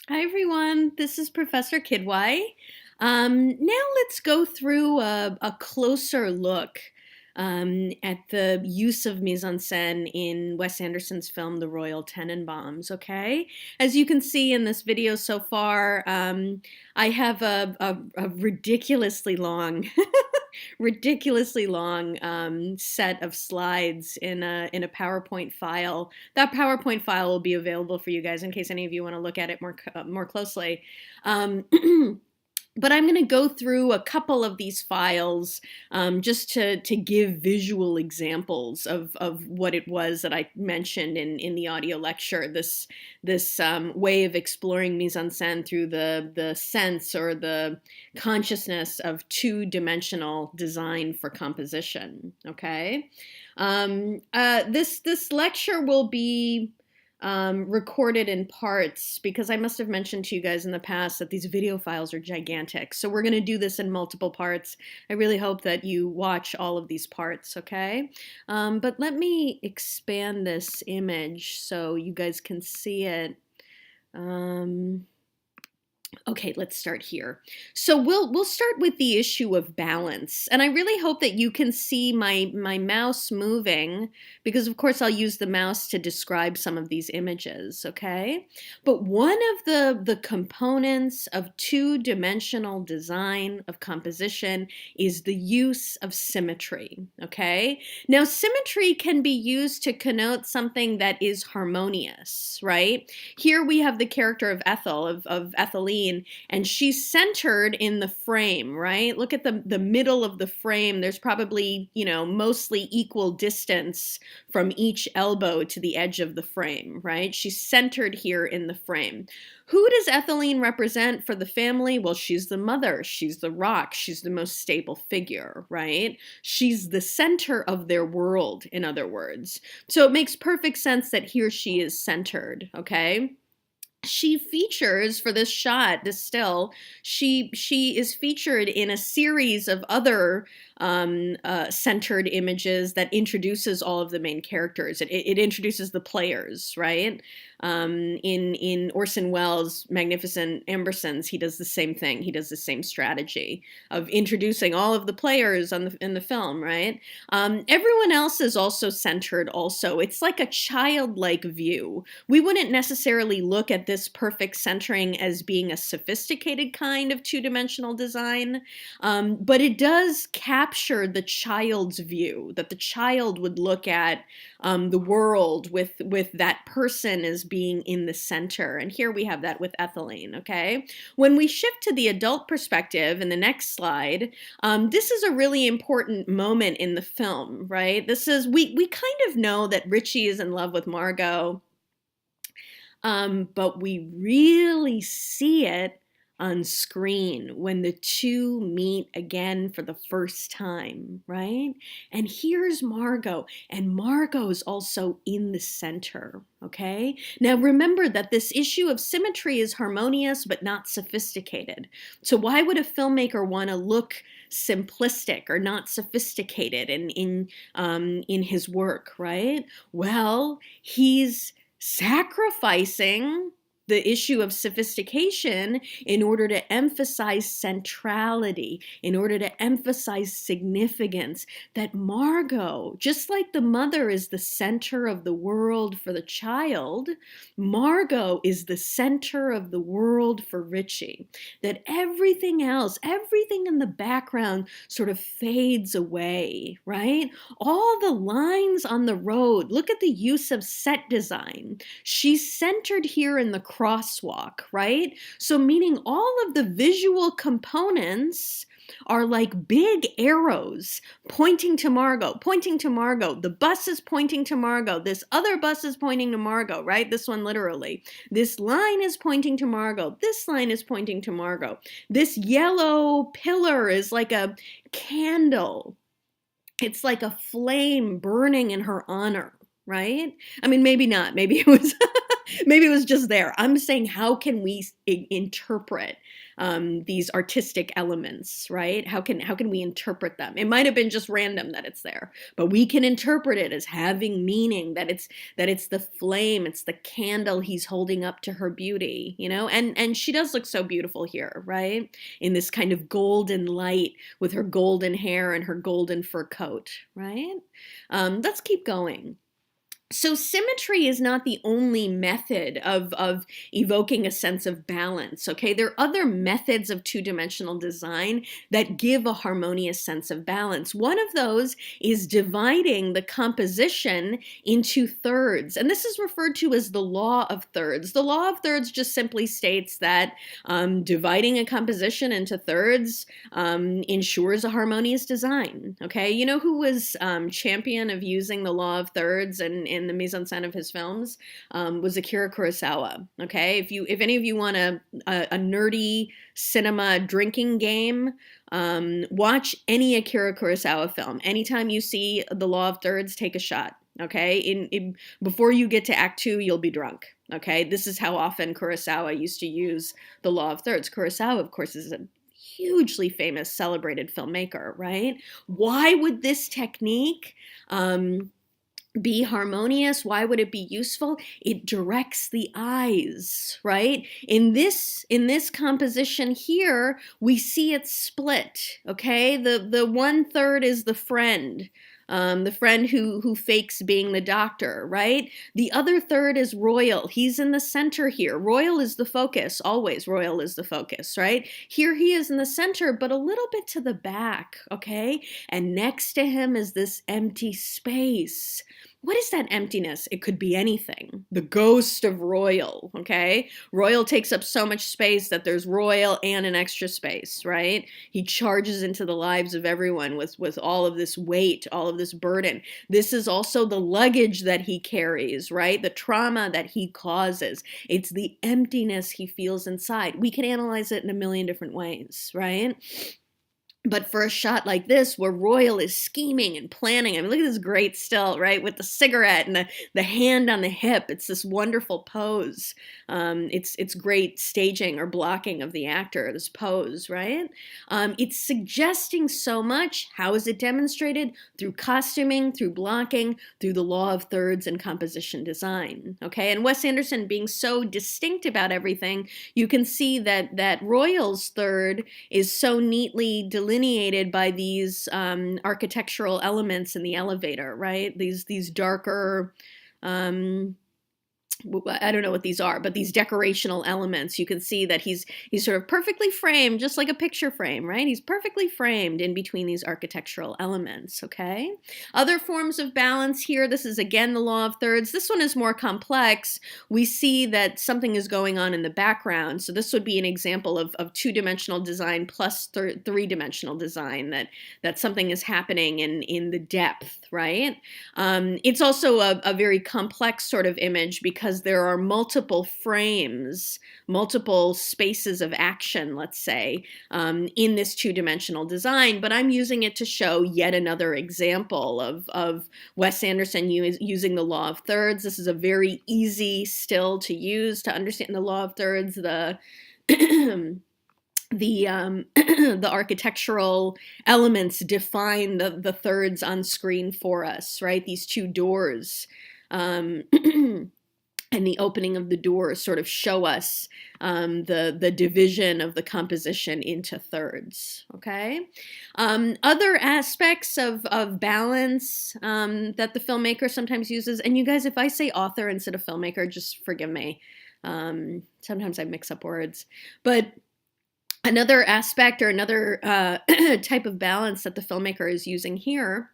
Hi everyone, this is Professor Kidwai. Now let's go through a closer look at the use of mise en scène in Wes Anderson's film The Royal Tenenbaums, okay? As you can see in this video so far, I have a ridiculously long ridiculously long set of slides in a PowerPoint file. That PowerPoint file will be available for you guys in case any of you want to look at it more closely. Um, But I'm going to go through a couple of these files just to give visual examples of what it was that I mentioned in the audio lecture. This way of exploring mise en scène through the sense or the consciousness of two-dimensional design for composition. Okay, this lecture will be recorded in parts because I must have mentioned to you guys in the past that these video files are gigantic. So we're going to do this in multiple parts. I really hope that you watch all of these parts, okay? But let me expand this image so you guys can see it. Okay, let's start here. So we'll start with the issue of balance. And I really hope that you can see my mouse moving because of course I'll use the mouse to describe some of these images, okay? But one of the components of two-dimensional design of composition is the use of symmetry, okay? Now symmetry can be used to connote something that is harmonious, right? Here we have the character of Ethel, of Ethelene, and she's centered in the frame, right? Look at the middle of the frame. There's probably, mostly equal distance from each elbow to the edge of the frame, right? She's centered here in the frame. Who does Ethelene represent for the family? Well, she's the mother. She's the rock. She's the most stable figure, right? She's the center of their world, in other words. So it makes perfect sense that here she is centered, okay? She features for this shot, this still, she is featured in a series of other centered images that introduces all of the main characters. It introduces the players, right? In Orson Welles' Magnificent Ambersons, he does the same thing. He does the same strategy of introducing all of the players in the film, right? Everyone else is also centered also. It's like a childlike view. We wouldn't necessarily look at this perfect centering as being a sophisticated kind of two-dimensional design, but it does capture the child's view, that the child would look at the world with that person as being in the center. And here we have that with Ethelene, okay? When we shift to the adult perspective in the next slide, this is a really important moment in the film, right? We kind of know that Richie is in love with Margot, but we really see it on screen when the two meet again for the first time, right? And here's Margot, and Margot's also in the center, okay? Now remember that this issue of symmetry is harmonious but not sophisticated. So why would a filmmaker want to look simplistic or not sophisticated in his work, right? Well, he's sacrificing the issue of sophistication in order to emphasize centrality, in order to emphasize significance, that Margot, just like the mother is the center of the world for the child, Margot is the center of the world for Richie. That everything else, everything in the background sort of fades away, right? All the lines on the road, look at the use of set design. She's centered here in the crosswalk, right? So meaning all of the visual components are like big arrows pointing to Margot, pointing to Margot. The bus is pointing to Margot. This other bus is pointing to Margot, right? This one literally. This line is pointing to Margot. This line is pointing to Margot. This yellow pillar is like a candle. It's like a flame burning in her honor, right? I mean, maybe not. Maybe it was Maybe it was just there. I'm saying, how can we interpret these artistic elements, right? How can we interpret them? It might have been just random that it's there, but we can interpret it as having meaning. That it's the flame, it's the candle he's holding up to her beauty, And she does look so beautiful here, right? In this kind of golden light with her golden hair and her golden fur coat, right? Let's keep going. So symmetry is not the only method of evoking a sense of balance, okay? There are other methods of two-dimensional design that give a harmonious sense of balance. One of those is dividing the composition into thirds, and this is referred to as the law of thirds. The law of thirds just simply states that dividing a composition into thirds ensures a harmonious design, okay? You know who was champion of using the law of thirds in the mise en scène of his films was Akira Kurosawa. Okay, if any of you want a nerdy cinema drinking game, watch any Akira Kurosawa film. Anytime you see the law of thirds, take a shot. Okay, before you get to Act 2, you'll be drunk. Okay, this is how often Kurosawa used to use the law of thirds. Kurosawa, of course, is a hugely famous, celebrated filmmaker, right? Why would this technique be harmonious? Why would it be useful? It directs the eyes, right? In this composition here, we see it split, okay? The 1/3 is the friend who fakes being the doctor, right? The other third is Royal. He's in the center here. Royal is the focus. Always Royal is the focus, right? Here he is in the center, but a little bit to the back, okay? And next to him is this empty space. What is that emptiness? It could be anything. The ghost of Royal, okay? Royal takes up so much space that there's Royal and an extra space, right? He charges into the lives of everyone with all of this weight, all of this burden. This is also the luggage that he carries, right? The trauma that he causes. It's the emptiness he feels inside. We can analyze it in a million different ways, right? But for a shot like this, where Royal is scheming and planning, I mean, look at this great still, right? With the cigarette and the hand on the hip. It's this wonderful pose. It's great staging or blocking of the actor, this pose, right? It's suggesting so much. How is it demonstrated? Through costuming, through blocking, through the law of thirds and composition design, okay? And Wes Anderson being so distinct about everything, you can see that Royal's third is so neatly delineated by these architectural elements in the elevator, right? These darker, I don't know what these are, but these decorational elements, you can see that he's sort of perfectly framed, just like a picture frame, right? He's perfectly framed in between these architectural elements, okay? Other forms of balance here, this is again the law of thirds. This one is more complex. We see that something is going on in the background, so this would be an example of two-dimensional design plus three-dimensional design, that something is happening in the depth, right? It's also a very complex sort of image because there are multiple frames, multiple spaces of action, let's say, in this two-dimensional design, but I'm using it to show yet another example of Wes Anderson using the law of thirds. This is a very easy still to use to understand the law of thirds. The the architectural elements define the thirds on screen for us, right? These two doors and the opening of the doors sort of show us the division of the composition into thirds, okay? Other aspects of balance that the filmmaker sometimes uses, and you guys, if I say author instead of filmmaker, just forgive me. Sometimes I mix up words, but another aspect or another type of balance that the filmmaker is using here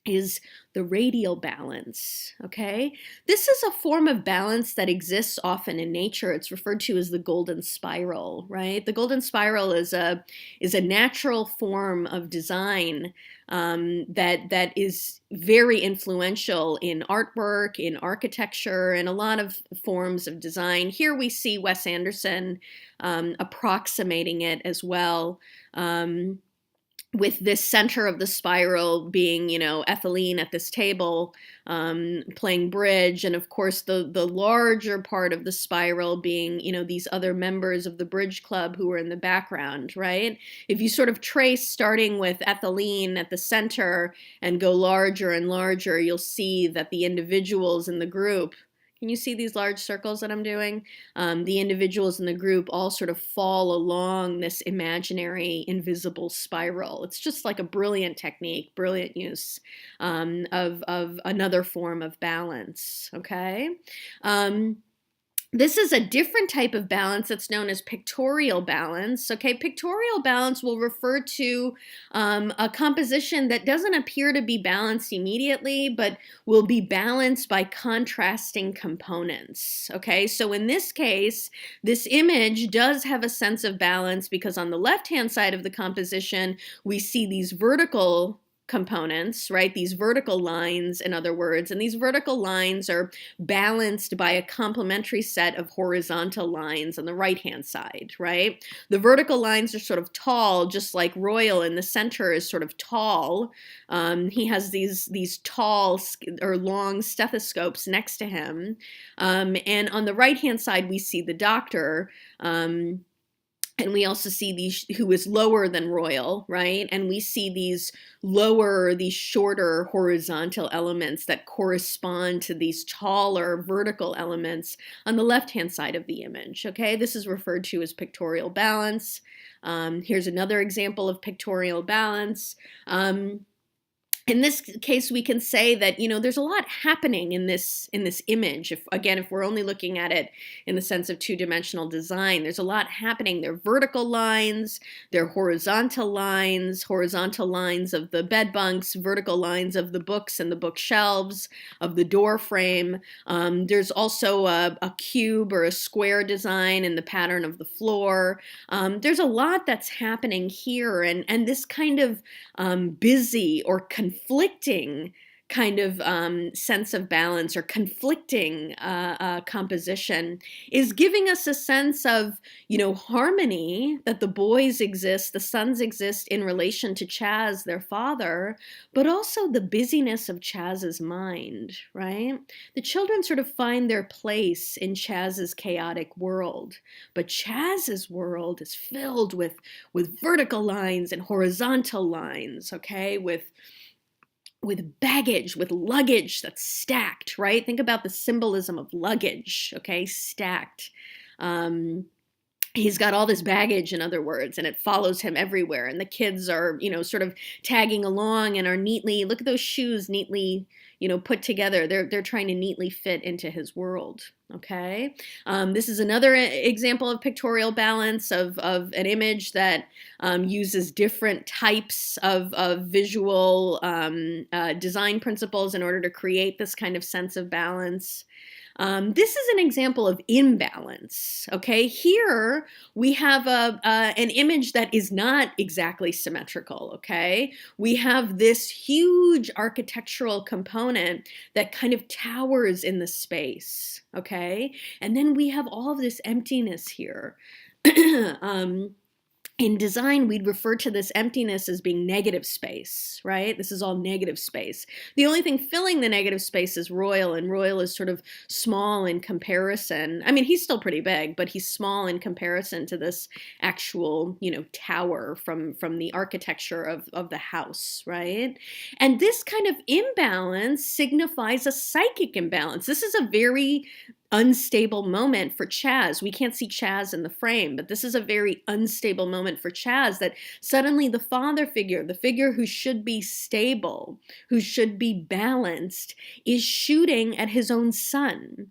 is the radial balance, okay? This is a form of balance that exists often in nature. It's referred to as the golden spiral, right? The golden spiral is a natural form of design that is very influential in artwork, in architecture, and a lot of forms of design. Here we see Wes Anderson approximating it as well. with this center of the spiral being, ethylene at this table, playing bridge, and of course the larger part of the spiral being, these other members of the bridge club who are in the background, right? If you sort of trace starting with ethylene at the center and go larger and larger, you'll see that the individuals in the group, can you see these large circles that I'm doing? The individuals in the group all sort of fall along this imaginary invisible spiral. It's just like a brilliant technique, brilliant use of another form of balance, okay? This is a different type of balance that's known as pictorial balance. Okay, pictorial balance will refer to a composition that doesn't appear to be balanced immediately, but will be balanced by contrasting components. Okay, so in this case, this image does have a sense of balance because on the left-hand side of the composition, we see these vertical components, right? These vertical lines, in other words, and these vertical lines are balanced by a complementary set of horizontal lines on the right-hand side, right? The vertical lines are sort of tall, just like Royal in the center is sort of tall. He has these tall or long stethoscopes next to him. And on the right-hand side, we see the doctor. And we also see these who is lower than Royal, right? And we see these shorter horizontal elements that correspond to these taller vertical elements on the left-hand side of the image, okay? This is referred to as pictorial balance. Here's another example of pictorial balance. In this case, we can say that, there's a lot happening in this image. If we're only looking at it in the sense of two-dimensional design, there's a lot happening. There are vertical lines, there are horizontal lines of the bed bunks, vertical lines of the books and the bookshelves, of the door frame. There's also a cube or a square design in the pattern of the floor. There's a lot that's happening here, and this kind of busy or conflicting kind of sense of balance or conflicting composition is giving us a sense of, harmony, that the boys exist, the sons exist in relation to Chaz, their father, but also the busyness of Chaz's mind, right? The children sort of find their place in Chaz's chaotic world, but Chaz's world is filled with vertical lines and horizontal lines, okay, with baggage, with luggage that's stacked, right? Think about the symbolism of luggage, okay, stacked. He's got all this baggage, in other words, and it follows him everywhere. And the kids are, sort of tagging along and are neatly, look at those shoes, neatly, put together. They're trying to neatly fit into his world. Okay. This is another example of pictorial balance of an image that uses different types of visual design principles in order to create this kind of sense of balance. This is an example of imbalance, okay? Here we have an image that is not exactly symmetrical, okay? We have this huge architectural component that kind of towers in the space, okay? And then we have all of this emptiness here. In design, we'd refer to this emptiness as being negative space, right? This is all negative space. The only thing filling the negative space is Royal, and Royal is sort of small in comparison. I mean, he's still pretty big, but he's small in comparison to this actual, tower from the architecture of the house, right? And this kind of imbalance signifies a psychic imbalance. This is a very unstable moment for Chaz. We can't see Chaz in the frame, but this is a very unstable moment for Chaz, that suddenly the father figure, the figure who should be stable, who should be balanced, is shooting at his own son.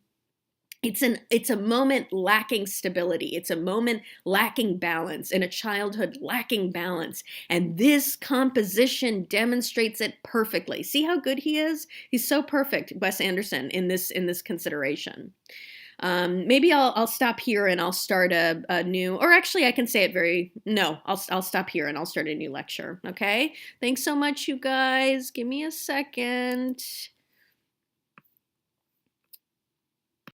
It's a moment lacking stability. It's a moment lacking balance, in a childhood lacking balance. And this composition demonstrates it perfectly. See how good he is? He's so perfect, Wes Anderson, in this consideration. Maybe I'll stop here and I'll start a new, or actually I can say it I'll stop here and I'll start a new lecture. Okay. Thanks so much, you guys. Give me a second.